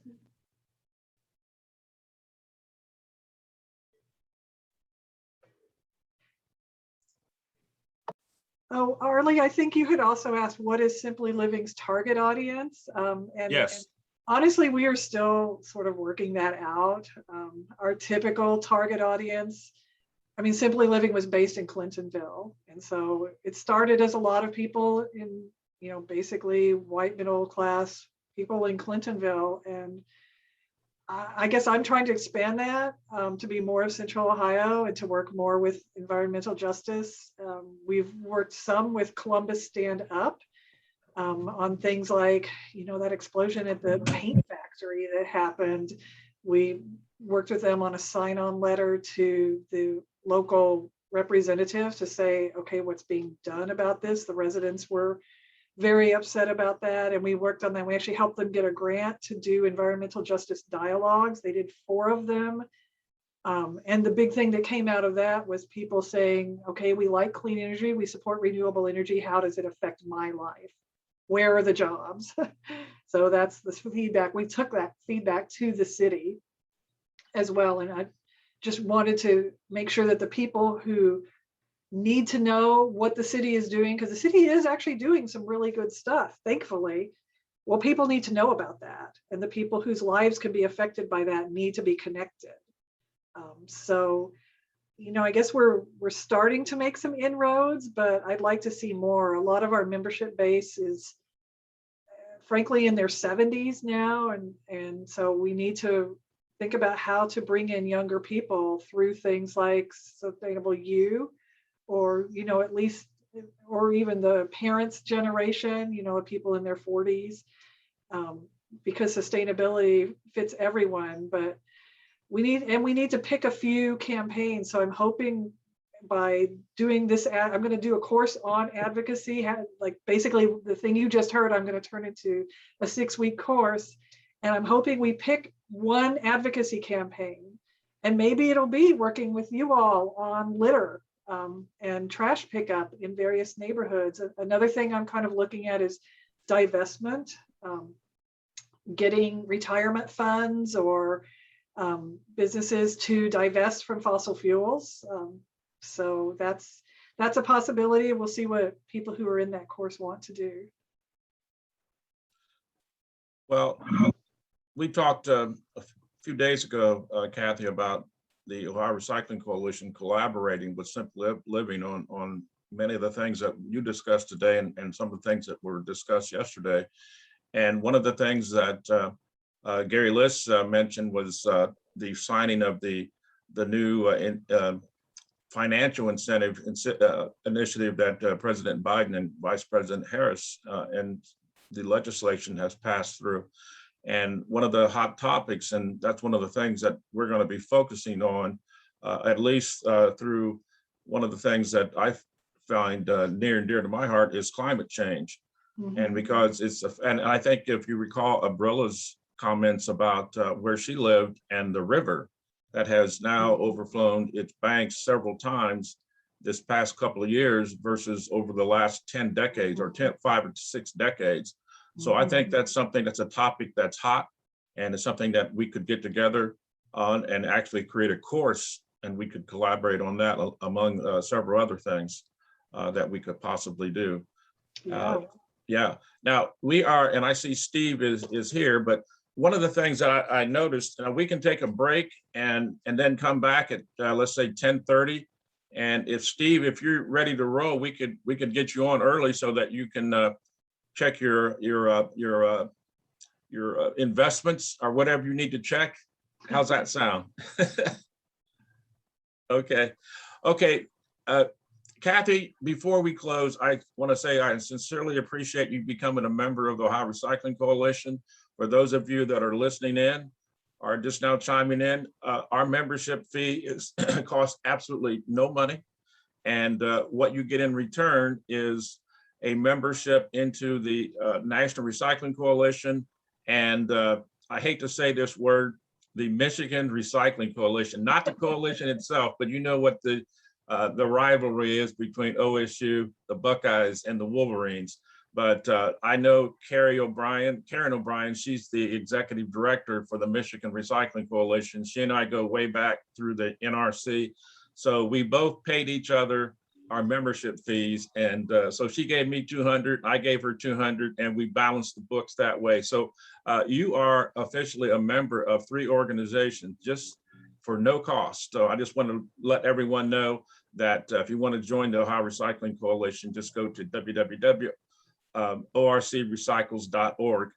Oh, Arlie, I think you had also asked, what is Simply Living's target audience? Yes. And honestly, we are still sort of working that out. Our typical target audience, Simply Living was based in Clintonville. And so it started as a lot of people in, basically white middle class people in Clintonville. And I guess I'm trying to expand that to be more of Central Ohio and to work more with environmental justice. We've worked some with Columbus Stand Up on things like, that explosion at the paint factory that happened. We worked with them on a sign-on letter to the local representative to say, okay, what's being done about this? The residents were very upset about that, and we worked on that. We actually helped them get a grant to do environmental justice dialogues. They did 4 of them And the big thing that came out of that was people saying, okay, we like clean energy, we support renewable energy. How does it affect my life? Where are the jobs? So that's the feedback. We took that feedback to the city as well. And I just wanted to make sure that the people who need to know what the city is doing, because the city is actually doing some really good stuff, thankfully. Well, people need to know about that. And the people whose lives can be affected by that need to be connected. So, I guess we're starting to make some inroads, but I'd like to see more. A lot of our membership base is frankly in their 70s now. And so we need to think about how to bring in younger people through things like Sustainable You, or, at least, or even the parents' generation, people in their 40s, because sustainability fits everyone. But we need to pick a few campaigns. So I'm hoping by doing this, I'm going to do a course on advocacy, like basically the thing you just heard, I'm going to turn into a 6-week course. And I'm hoping we pick one advocacy campaign, and maybe it'll be working with you all on litter and trash pickup in various neighborhoods. Another thing I'm kind of looking at is divestment, getting retirement funds or businesses to divest from fossil fuels. So that's a possibility. We'll see what people who are in that course want to do. Well, we talked a few days ago, Cathy, about the Ohio Recycling Coalition collaborating with Simple Living on many of the things that you discussed today and some of the things that were discussed yesterday. And one of the things that Gary Liss mentioned was the signing of the new financial incentive initiative that President Biden and Vice President Harris and the legislation has passed through. And one of the hot topics, and that's one of the things that we're going to be focusing on, at least through one of the things that I find near and dear to my heart, is climate change. Mm-hmm. And because and I think if you recall Abrilla's comments about where she lived and the river that has now overflown its banks several times this past couple of years versus over the last 10 decades or 5 or 6 decades. So I think that's something that's a topic that's hot, and it's something that we could get together on and actually create a course, and we could collaborate on that among several other things that we could possibly do. Yeah. Now we are, and I see Steve is here, but one of the things that I noticed, we can take a break and then come back at let's say 10:30. And if Steve, if you're ready to roll, we could get you on early so that you can check your investments or whatever you need to check. How's that sound? Okay. Cathy, before we close, I want to say I sincerely appreciate you becoming a member of the Ohio Recycling Coalition. For those of you that are listening in or just now chiming in, our membership fee costs absolutely no money. And what you get in return is a membership into the National Recycling Coalition. And I hate to say this word, the Michigan Recycling Coalition, not the coalition itself, but you know what the rivalry is between OSU, the Buckeyes, and the Wolverines. But I know Karen O'Brien, she's the executive director for the Michigan Recycling Coalition. She and I go way back through the NRC. So we both paid each other our membership fees. And so she gave me 200, I gave her 200, and we balanced the books that way. So you are officially a member of 3 organizations just for no cost. So I just want to let everyone know that if you want to join the Ohio Recycling Coalition, just go to www.orcrecycles.org.